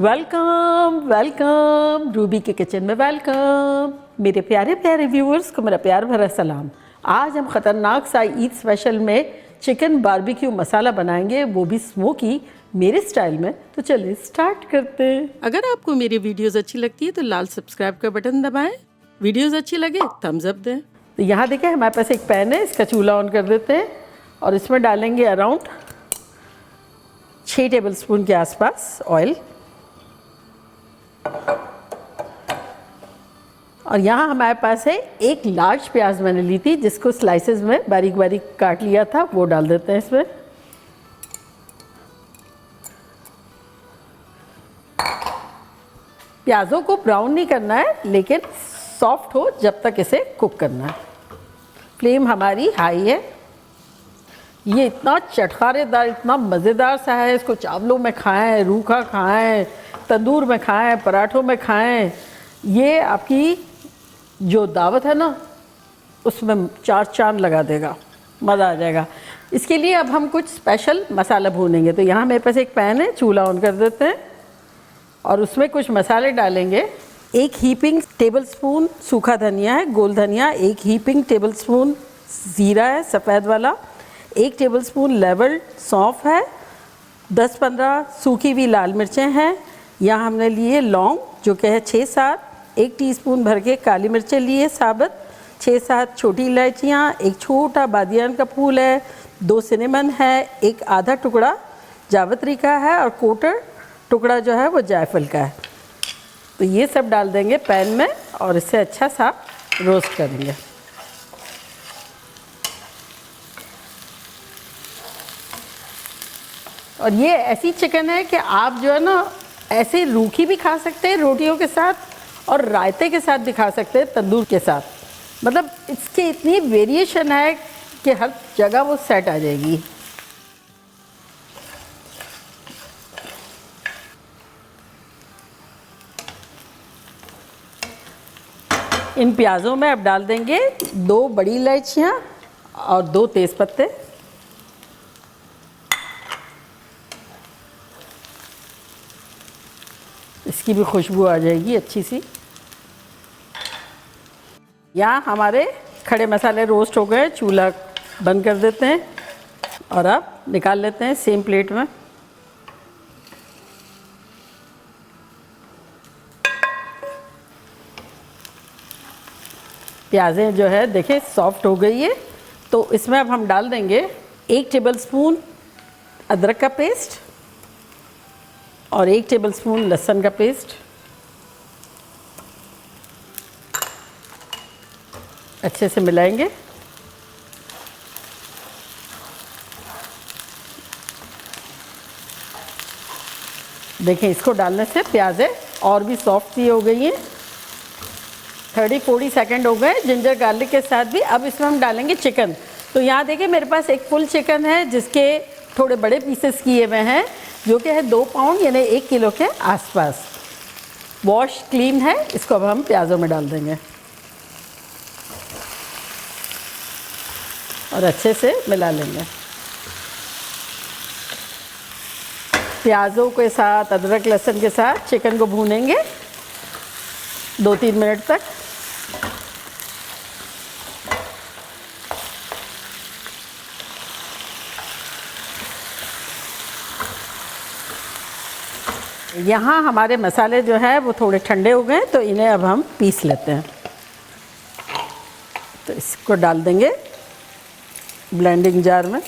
Welcome welcome Ruby के kitchen में welcome. मेरे प्यारे प्यारे व्यूअर्स को मेरा प्यार भरा सलाम। आज हम ख़तरनाक सा ईद स्पेशल में चिकन बारबेक्यू मसाला बनाएंगे, वो भी स्मोकी मेरे स्टाइल में। तो चलिए स्टार्ट करते हैं। अगर आपको मेरी वीडियोस अच्छी लगती है तो लाल सब्सक्राइब का बटन दबाएं, वीडियोस अच्छी लगे थम्स अप दें। तो यहाँ देखें हमारे पास एक पैन है, इसका चूल्हा ऑन कर देते हैं और इसमें डालेंगे अराउंड 6 टेबलस्पून के आसपास ऑयल। और यहाँ हमारे पास है एक लार्ज प्याज मैंने ली थी, जिसको स्लाइसेस में बारीक बारीक काट लिया था, वो डाल देते हैं इसमें। प्याज़ों को ब्राउन नहीं करना है, लेकिन सॉफ्ट हो जब तक इसे कुक करना है। फ्लेम हमारी हाई है। ये इतना चटखारेदार, इतना मज़ेदार सा है, इसको चावलों में खाएं, रूखा खाएं, तंदूर में खाएं, पराठों में खाएं। ये आपकी जो दावत है ना, उसमें 4 चांद लगा देगा, मज़ा आ जाएगा। इसके लिए अब हम कुछ स्पेशल मसाला भूनेंगे। तो यहाँ मेरे पास एक पैन है, चूल्हा ऑन कर देते हैं और उसमें कुछ मसाले डालेंगे। 1 हीपिंग टेबलस्पून सूखा धनिया है, गोल धनिया। 1 हीपिंग टेबलस्पून ज़ीरा है, सफ़ेद वाला। 1 टेबलस्पून लेवल्ड सौंफ है। 10-15 सूखी हुई लाल मिर्चें हैं। यहाँ हमने लिए लौंग, जो कि है 6-7। 1 टीस्पून भर के काली मिर्चें लिए साबुत। 6-7 छोटी इलायचियाँ। 1 छोटा बादियान का फूल है। 2 सिनेमन है। 1 आधा टुकड़ा जावित्री का है और क्वार्टर टुकड़ा जो है वो जायफल का है। तो ये सब डाल देंगे पैन में और इसे अच्छा सा रोस्ट करेंगे। और ये ऐसी चिकन है कि आप जो है ना ऐसे रूखी भी खा सकते हैं रोटियों के साथ, और रायते के साथ भी खा सकते हैं, तंदूर के साथ। मतलब इसकी इतनी वेरिएशन है कि हर जगह वो सेट आ जाएगी। इन प्याज़ों में अब डाल देंगे 2 बड़ी इलायचियाँ और 2 तेज़पत्ते। इसकी भी खुशबू आ जाएगी अच्छी सी। यहाँ हमारे खड़े मसाले रोस्ट हो गए, चूल्हा बंद कर देते हैं और अब निकाल लेते हैं सेम प्लेट में। प्याज़ें जो है देखिए सॉफ्ट हो गई है। तो इसमें अब हम डाल देंगे 1 टेबलस्पून अदरक का पेस्ट और 1 टेबलस्पून लहसुन का पेस्ट। अच्छे से मिलाएंगे। देखें इसको डालने से प्याज़ें और भी सॉफ्ट सी हो गई हैं। 30-40 सेकंड हो गए जिंजर गार्लिक के साथ भी। अब इसमें हम डालेंगे चिकन। तो यहाँ देखिए मेरे पास एक फुल चिकन है, जिसके थोड़े बड़े पीसेस किए हुए हैं, जो कि है 2 पाउंड यानी 1 किलो के आसपास। वॉश क्लीन है। इसको अब हम प्याज़ों में डाल देंगे और अच्छे से मिला लेंगे। प्याज़ों के साथ, अदरक लहसुन के साथ चिकन को भूनेंगे 2-3 मिनट तक। यहाँ हमारे मसाले जो है वो थोड़े ठंडे हो गए, तो इन्हें अब हम पीस लेते हैं। तो इसको डाल देंगे ब्लेंडिंग जार में।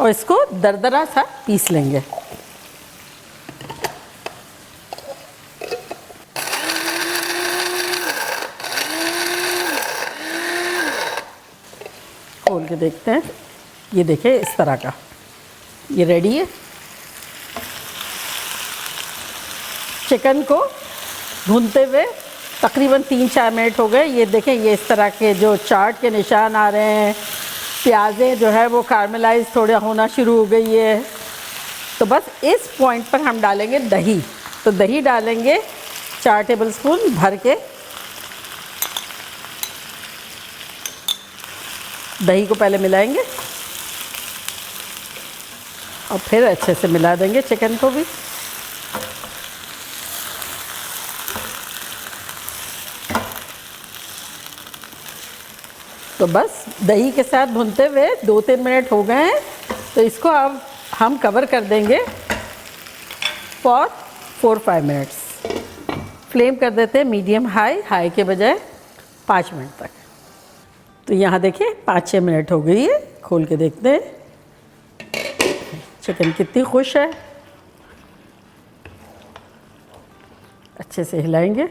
और इसको दरदरा सा पीस लेंगे। खोल के देखते हैं। ये देखिए इस तरह का ये रेडी है। चिकन को भूनते हुए तकरीबन 3-4 मिनट हो गए। ये देखें ये इस तरह के जो चाट के निशान आ रहे हैं। प्याज़ें जो है वो कार्मेलाइज थोड़ा होना शुरू हो गई है। तो बस इस पॉइंट पर हम डालेंगे दही। तो दही डालेंगे 4 टेबलस्पून भर के। दही को पहले मिलाएंगे और फिर अच्छे से मिला देंगे चिकन को भी। तो बस दही के साथ भूनते हुए 2-3 मिनट हो गए हैं, तो इसको अब हम कवर कर देंगे फॉर 4-5 मिनट्स। फ्लेम कर देते हैं मीडियम हाई, हाई के बजाय 5 मिनट तक। तो यहाँ देखिए 5-6 मिनट हो गई है, खोल के देखते हैं चिकन कितनी खुश है। अच्छे से हिलाएंगे।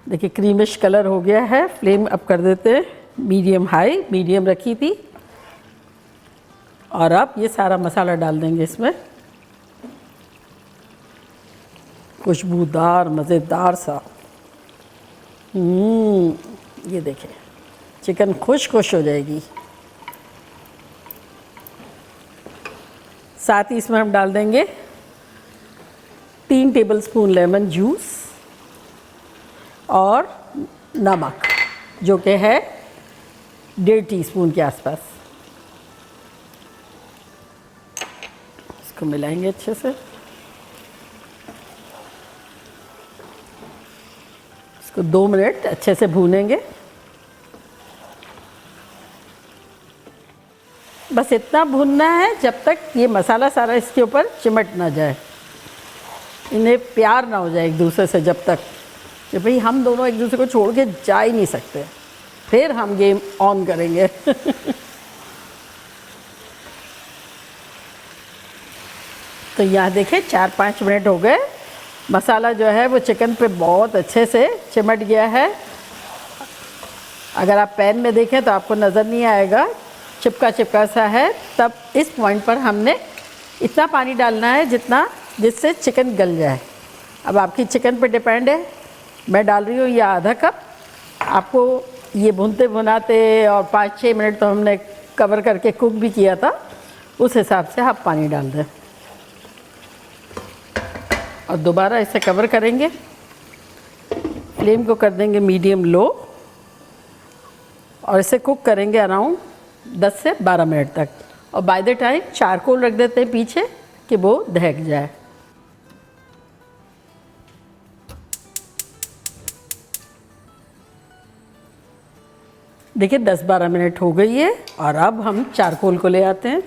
देखिए क्रीमिश कलर हो गया है। फ्लेम अप कर देते हैं मीडियम हाई, मीडियम रखी थी। और अब ये सारा मसाला डाल देंगे इसमें, खुशबूदार मज़ेदार सा। ये देखें चिकन खुश हो जाएगी। साथ ही इसमें हम डाल देंगे 3 टेबलस्पून लेमन जूस और नमक जो कि है 1.5 टीस्पून के आसपास। इसको मिलाएंगे अच्छे से। इसको 2 मिनट अच्छे से भूनेंगे। बस इतना भूनना है जब तक ये मसाला सारा इसके ऊपर चिमट ना जाए, इन्हें प्यार ना हो जाए एक दूसरे से, जब तक कि भाई हम दोनों एक दूसरे को छोड़ के जा ही नहीं सकते। फिर हम गेम ऑन करेंगे। तो यहाँ देखें 4-5 मिनट हो गए। मसाला जो है वो चिकन पे बहुत अच्छे से चिमट गया है। अगर आप पैन में देखें तो आपको नज़र नहीं आएगा, चिपका सा है। तब इस पॉइंट पर हमने इतना पानी डालना है जिससे चिकन गल जाए। अब आपकी चिकन पे डिपेंड है। मैं डाल रही हूँ ये आधा कप। आपको ये भूनते भुनाते और 5-6 मिनट तो हमने कवर करके कुक भी किया था, उस हिसाब से आप पानी डाल दें। और दोबारा इसे कवर करेंगे। फ्लेम को कर देंगे मीडियम लो और इसे कुक करेंगे अराउंड 10 से 12 मिनट तक। और बाय द टाइम चारकोल रख देते हैं पीछे कि वो दहक जाए। देखिए 10-12 मिनट हो गई है और अब हम चारकोल को ले आते हैं।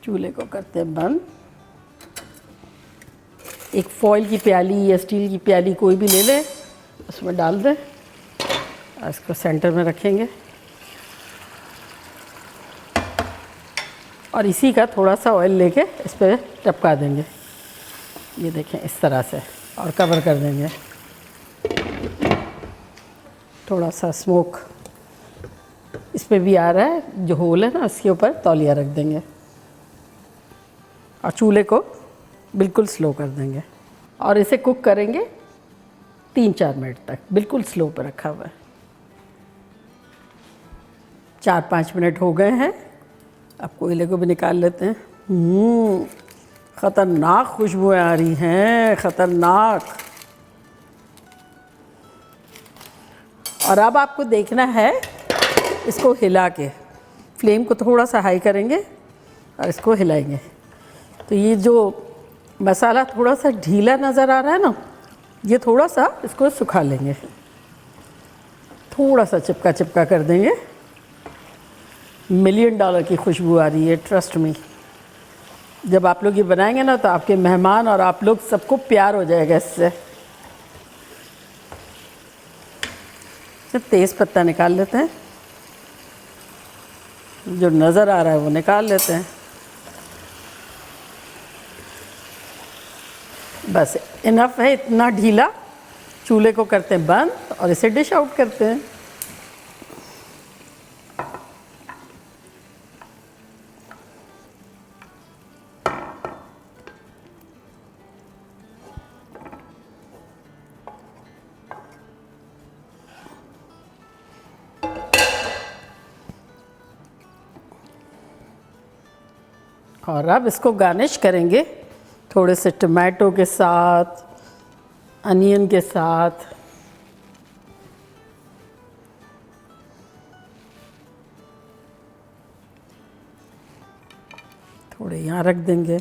चूल्हे को करते हैं बंद। एक फॉयल की प्याली या स्टील की प्याली कोई भी ले लें, उसमें डाल दें और इसको सेंटर में रखेंगे। और इसी का थोड़ा सा ऑयल लेके इस पर टपका देंगे। ये देखें इस तरह से, और कवर कर देंगे। थोड़ा सा स्मोक इस पे भी आ रहा है, जो होल है ना उसके ऊपर तौलिया रख देंगे और चूल्हे को बिल्कुल स्लो कर देंगे और इसे कुक करेंगे 3-4 मिनट तक, बिल्कुल स्लो पर रखा हुआ है। 4-5 मिनट हो गए हैं। अब कोयले को भी निकाल लेते हैं। ख़तरनाक खुशबुएं आ रही हैं, ख़तरनाक। और अब आपको देखना है इसको हिला के, फ्लेम को थोड़ा सा हाई करेंगे और इसको हिलाएंगे। तो ये जो मसाला थोड़ा सा ढीला नज़र आ रहा है ना, ये थोड़ा सा इसको सुखा लेंगे, थोड़ा सा चिपका कर देंगे। $1 मिलियन की खुशबू आ रही है, ट्रस्ट मी। जब आप लोग ये बनाएंगे ना तो आपके मेहमान और आप लोग सबको प्यार हो जाएगा इससे। तेज़ पत्ता निकाल लेते हैं, जो नज़र आ रहा है वो निकाल लेते हैं। बस इनफ है, इतना ढीला। चूल्हे को करते हैं बंद और इसे डिश आउट करते हैं। और अब इसको गार्निश करेंगे थोड़े से टमाटो के साथ, अनियन के साथ। थोड़े यहाँ रख देंगे,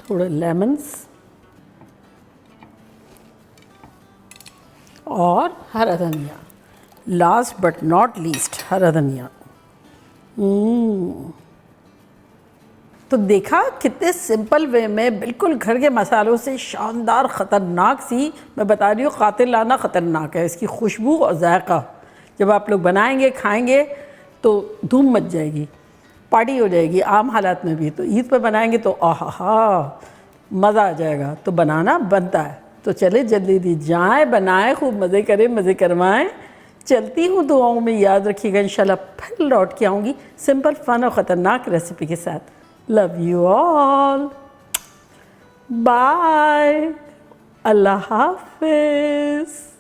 थोड़े लेमन्स और हरा धनिया, लास्ट बट नॉट लीस्ट हरा धनिया। तो देखा कितने सिंपल वे में बिल्कुल घर के मसालों से शानदार ख़तरनाक सी, मैं बता रही हूँ कातिलाना ख़तरनाक है इसकी खुशबू और जायका। जब आप लोग बनाएंगे खाएंगे तो धूम मच जाएगी, पार्टी हो जाएगी आम हालात में भी। तो ईद पे बनाएंगे तो आहा मज़ा आ जाएगा। तो बनाना बनता है। तो चले जल्दी जाएँ, बनाएं, खूब मज़े करें, मज़े करवाएं। चलती हूँ, दुआओं में याद रखिएगा। इंशाल्लाह फिर लौट के आऊँगी सिंपल फन और ख़तरनाक रेसिपी के साथ। लव यू ऑल, बाय, अल्लाह हाफिज़।